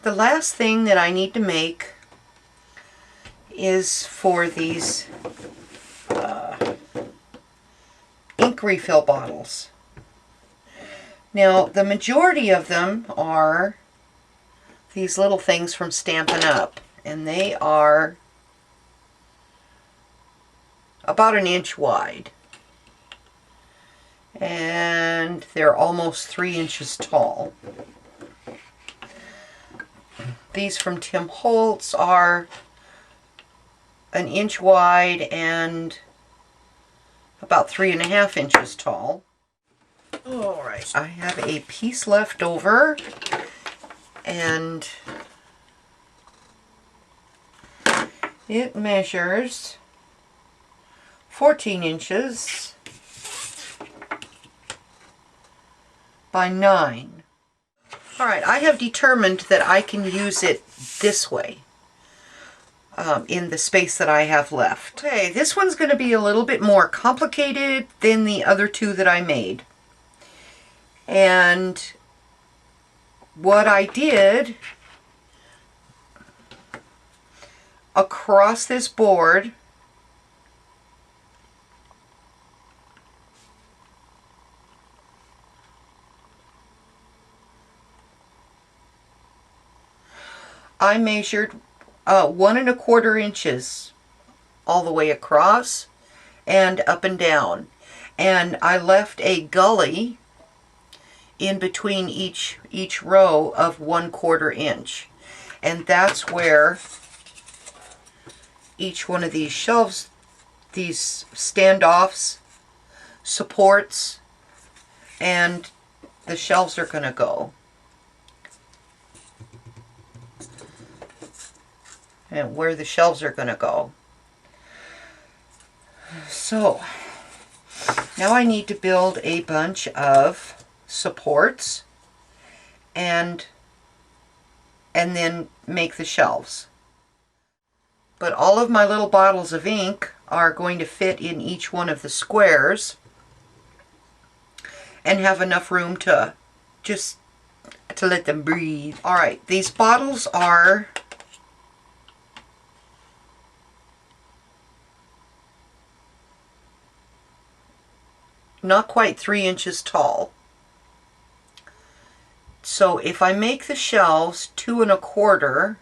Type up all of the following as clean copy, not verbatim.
The last thing that I need to make is for these ink refill bottles. Now, the majority of them are these little things from Stampin' Up, and they are about an inch wide, and they're almost 3 inches tall. These from Tim Holtz are an inch wide and about 3.5 inches tall. Alright, I have a piece left over, and it measures 14 inches by 9. Alright, I have determined that I can use it this way in the space that I have left. Okay, this one's going to be a little bit more complicated than the other two that I made. And what I did across this board, I measured 1 1/4 inches all the way across and up and down, and I left a gully in between each row of 1/4 inch, and that's where each one of these shelves, these standoffs, supports, and the shelves are going to go. And where the shelves are going to go. So now I need to build a bunch of supports and then make the shelves. But all of my little bottles of ink are going to fit in each one of the squares and have enough room to just to let them breathe. Alright, these bottles are not quite 3 inches tall. So if I make the shelves 2 1/4,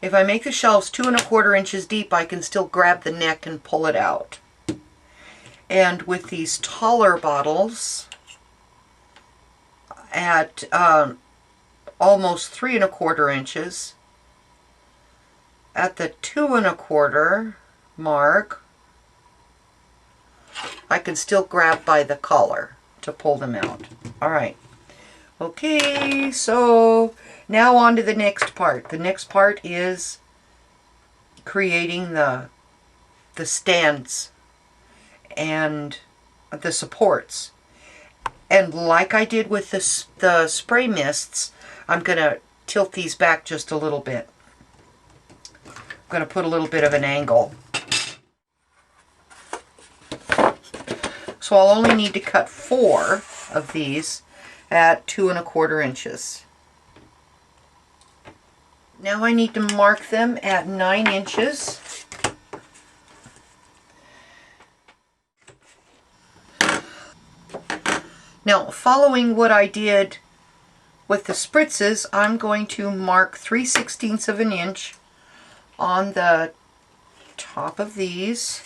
if I make the shelves 2 1/4 inches deep, I can still grab the neck and pull it out. And with these taller bottles at almost 3 1/4 inches, at the 2 1/4 mark, I can still grab by the collar to pull them out. Alright. Okay, so now on to the next part. The next part is creating the stands and the supports. And like I did with the spray mists, I'm going to tilt these back just a little bit. I'm going to put a little bit of an angle. So I'll only need to cut 4 of these at 2 1/4 inches. Now I need to mark them at 9 inches. Now, following what I did with the spritzes, I'm going to mark 3/16 of an inch on the top of these.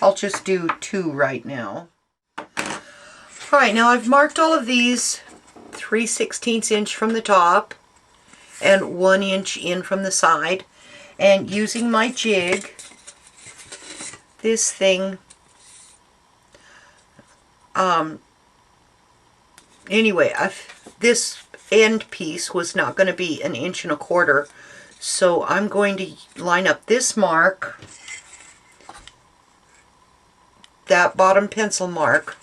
I'll just do 2 right now. Alright, now I've marked all of these 3/16 inch from the top and 1 inch in from the side, and using my jig, this thing, anyway, this end piece was not going to be 1 1/4 inches, so I'm going to line up this mark, that bottom pencil mark,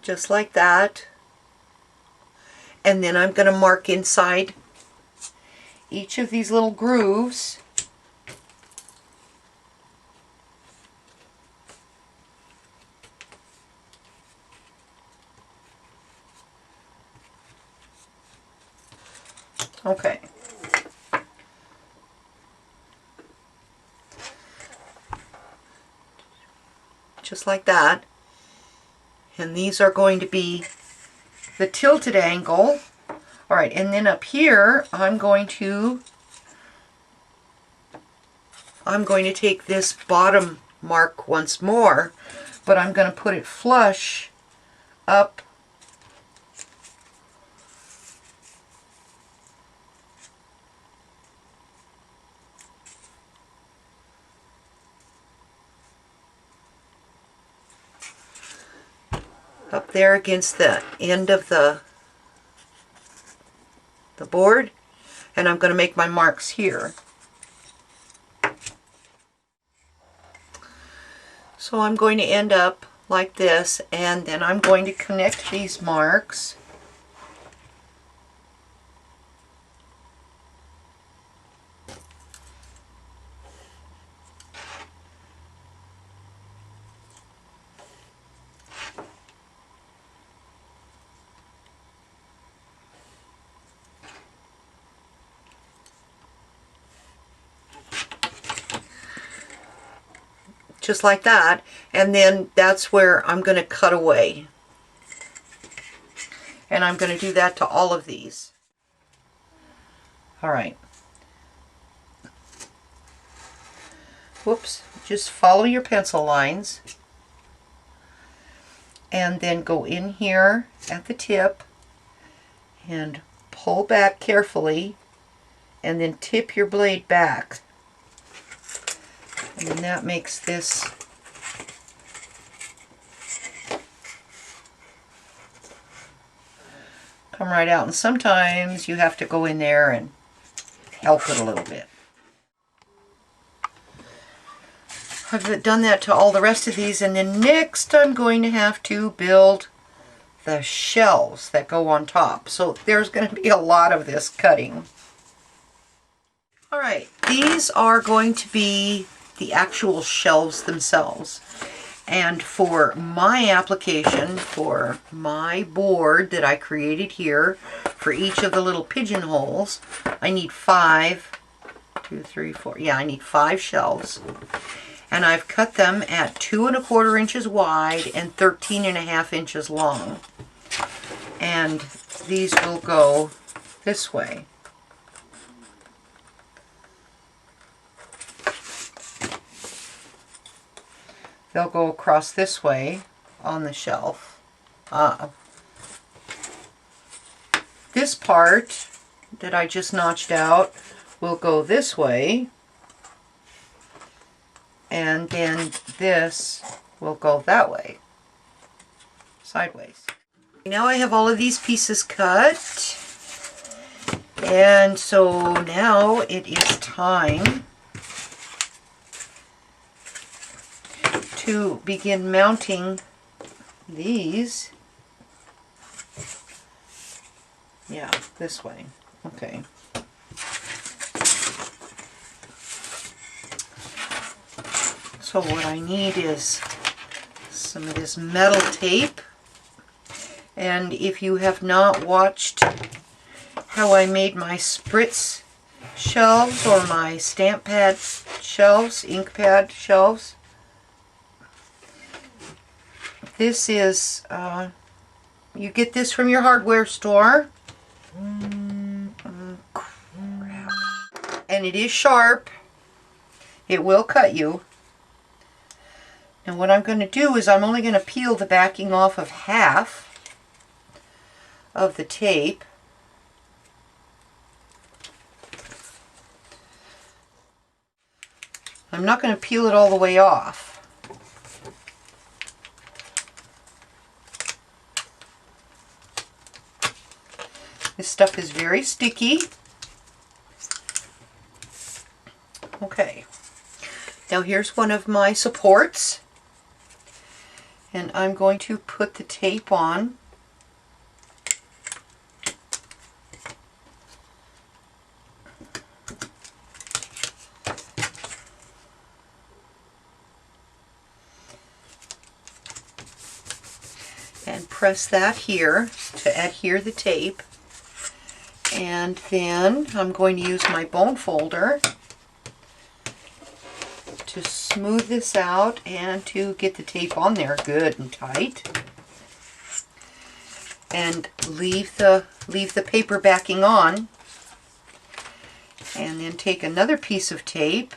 just like that. And then I'm going to mark inside each of these little grooves. Okay. Just like that. And these are going to be the tilted angle. All right, and then up here, I'm going to take this bottom mark once more, but I'm going to put it flush up there against the end of the board, and I'm going to make my marks here. So I'm going to end up like this, and then I'm going to connect these marks. Just like that, and then that's where I'm going to cut away. And I'm going to do that to all of these. All right. Whoops, just follow your pencil lines and then go in here at the tip and pull back carefully and then tip your blade back. And that makes this come right out. And sometimes you have to go in there and help it a little bit. I've done that to all the rest of these, and then next I'm going to have to build the shelves that go on top. So there's going to be a lot of this cutting. Alright, these are going to be the actual shelves themselves. And for my application, for my board that I created here, for each of the little pigeonholes, I need 5, 2, 3, 4, yeah, I need 5 shelves. And I've cut them at 2 1/4 inches wide and 13.5 inches long. And these will go this way. They'll go across this way on the shelf. This part that I just notched out will go this way, and then this will go that way, sideways. Now I have all of these pieces cut, and so now it is time to begin mounting these. Yeah, this way. Okay. So what I need is some of this metal tape. And if you have not watched how I made my Spritz shelves or my stamp pad shelves, ink pad shelves, this is, you get this from your hardware store. And it is sharp. It will cut you. And what I'm going to do is I'm only going to peel the backing off of half of the tape. I'm not going to peel it all the way off. This stuff is very sticky. Okay, now here's one of my supports. And I'm going to put the tape on. And press that here to adhere the tape. And then I'm going to use my bone folder to smooth this out and to get the tape on there good and tight. And leave the paper backing on. And then take another piece of tape.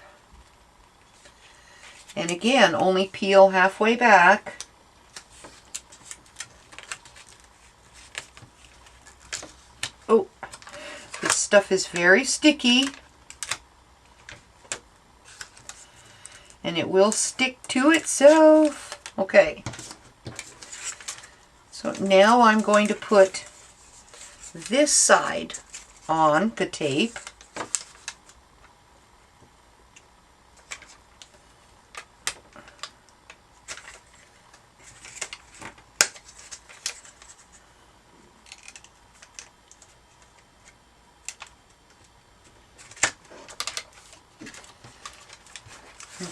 And again, only peel halfway back. Oh, this stuff is very sticky. And it will stick to itself. Okay. So now I'm going to put this side on the tape.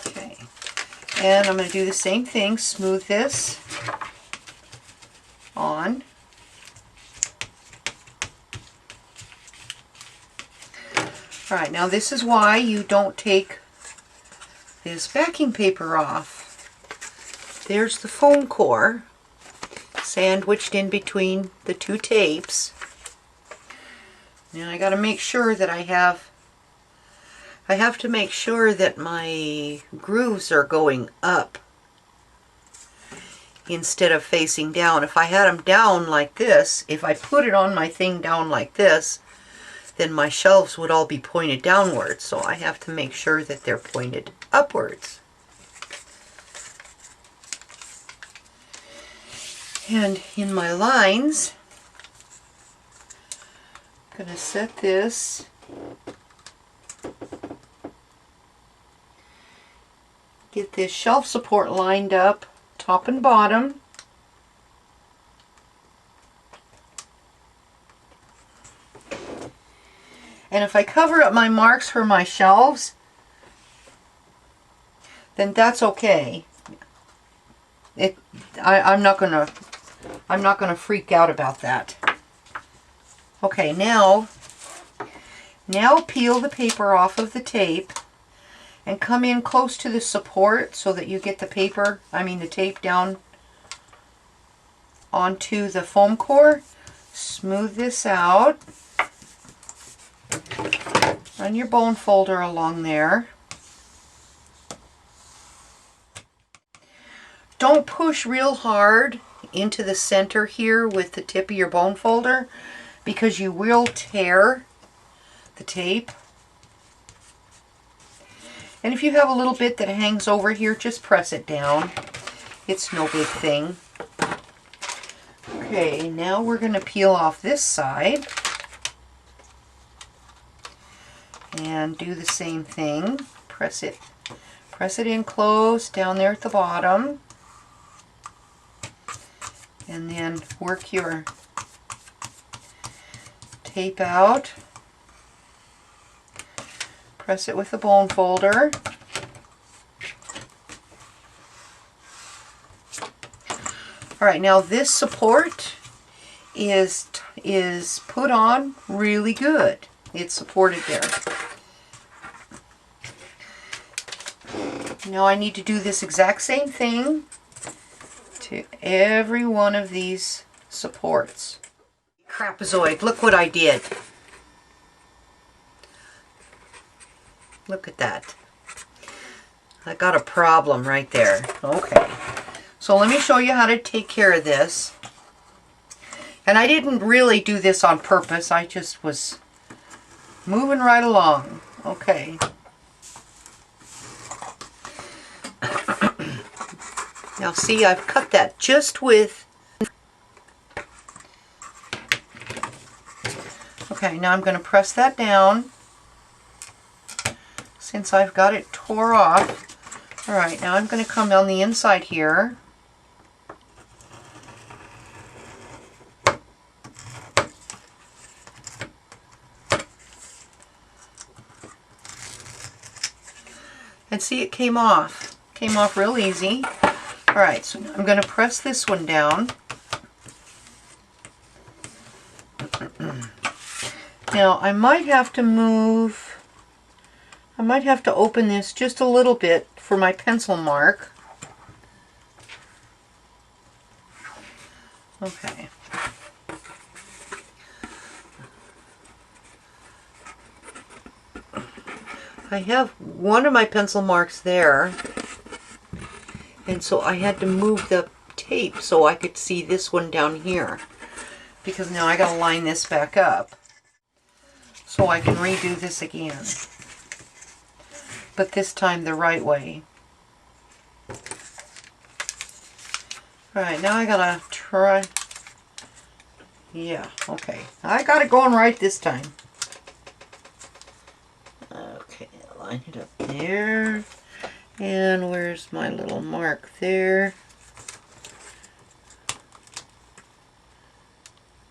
Okay, and I'm going to do the same thing, smooth this on. Alright, now this is why you don't take this backing paper off. There's the foam core sandwiched in between the two tapes. Now I got to make sure that I have to make sure that my grooves are going up instead of facing down. If I had them down like this, if I put it on my thing down like this, then my shelves would all be pointed downwards. So I have to make sure that they're pointed upwards. And in my lines, I'm going to set this get this shelf support lined up top and bottom. And if I cover up my marks for my shelves, then that's okay. I'm not gonna freak out about that. Okay, now peel the paper off of the tape and come in close to the support so that you get the the tape down onto the foam core. Smooth this out. Run your bone folder along there. Don't push real hard into the center here with the tip of your bone folder because you will tear the tape. And if you have a little bit that hangs over here, just press it down. It's no big thing. Okay, now we're going to peel off this side. And do the same thing. Press it in close down there at the bottom. And then work your tape out. Press it with the bone folder. Alright, now this support is put on really good. It's supported there. Now I need to do this exact same thing to every one of these supports. Crapazoid, look what I did. Look at that. I got a problem right there. Okay. So let me show you how to take care of this. And I didn't really do this on purpose. I just was moving right along. Okay. Now see, I've cut that just with... Okay, now I'm going to press that down. Since I've got it tore off. Alright, now I'm going to come on the inside here And see, it came off. Came off real easy. All right, so now I'm going to press this one down. Now I might have to open this just a little bit for my pencil mark. Okay. I have one of my pencil marks there, and so I had to move the tape so I could see this one down here, because now I gotta line this back up so I can redo this again, but this time the right way. Alright, now I gotta try. Yeah, okay. I got it going right this time. Okay, line it up there. And where's my little mark there?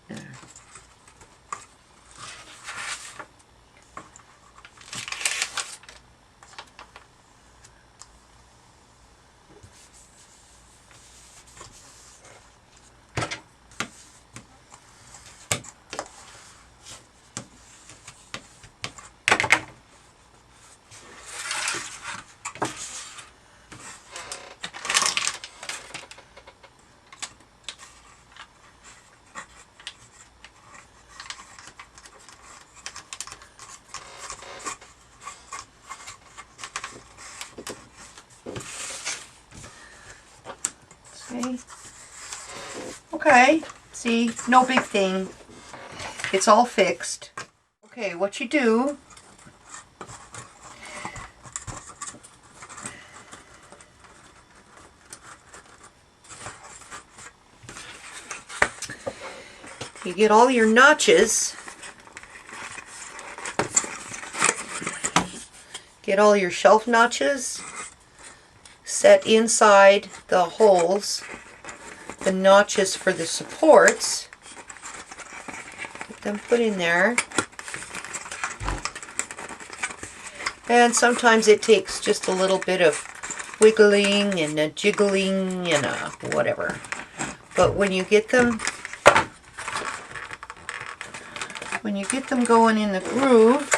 There. Okay, see, no big thing. It's all fixed. Okay, what you do, you get all your notches, get all your shelf notches set inside the holes, the notches for the supports, get them put in there. And sometimes it takes just a little bit of wiggling and a jiggling and a whatever. But when you get them going in the groove,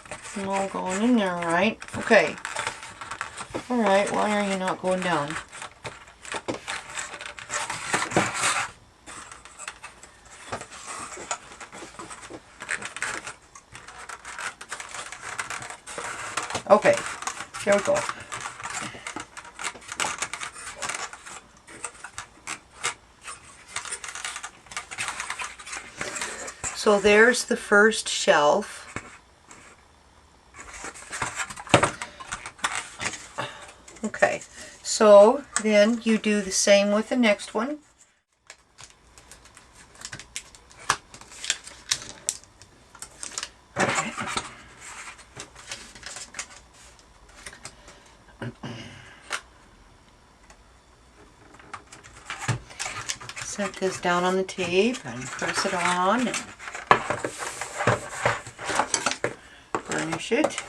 it's all going in there right. Okay. Alright, why are you not going down? Okay, here we go. So there's the first shelf. Okay, so then you do the same with the next one. Set this down on the tape and press it on and burnish it.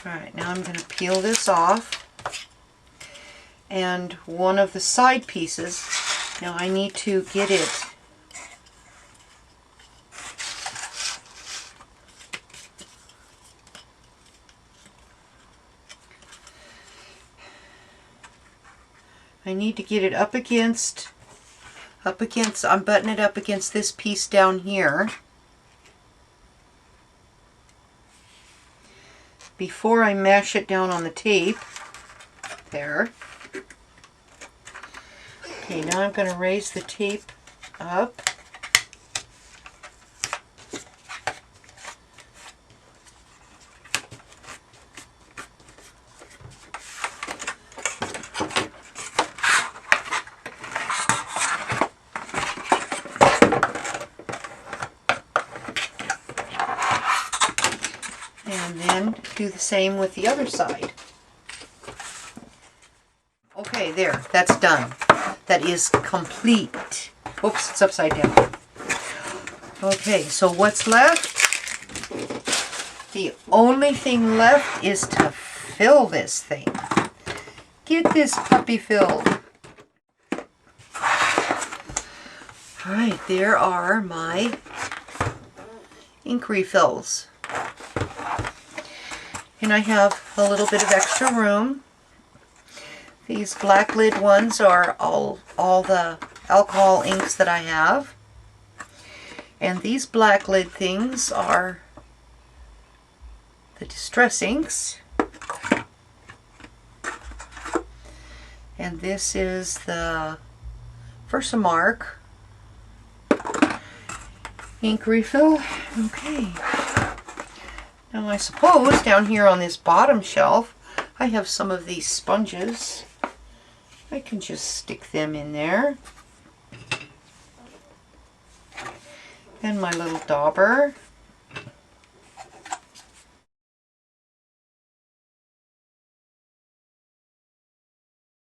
Alright, now I'm going to peel this off, and one of the side pieces, now I need to get it up against, I'm buttoning it up against this piece down here before I mash it down on the tape. There. Okay, now I'm going to raise the tape up. And then do the same with the other side. Okay, there, that's done. that is complete. Oops, it's upside down. Okay, so what's left? The only thing left is to fill this thing. Get this puppy filled. Alright, there are my ink refills. And I have a little bit of extra room. These black lid ones are all the alcohol inks that I have. And these black lid things are the distress inks. And this is the Versamark ink refill. Okay. Now I suppose down here on this bottom shelf I have some of these sponges. I can just stick them in there. And my little dauber.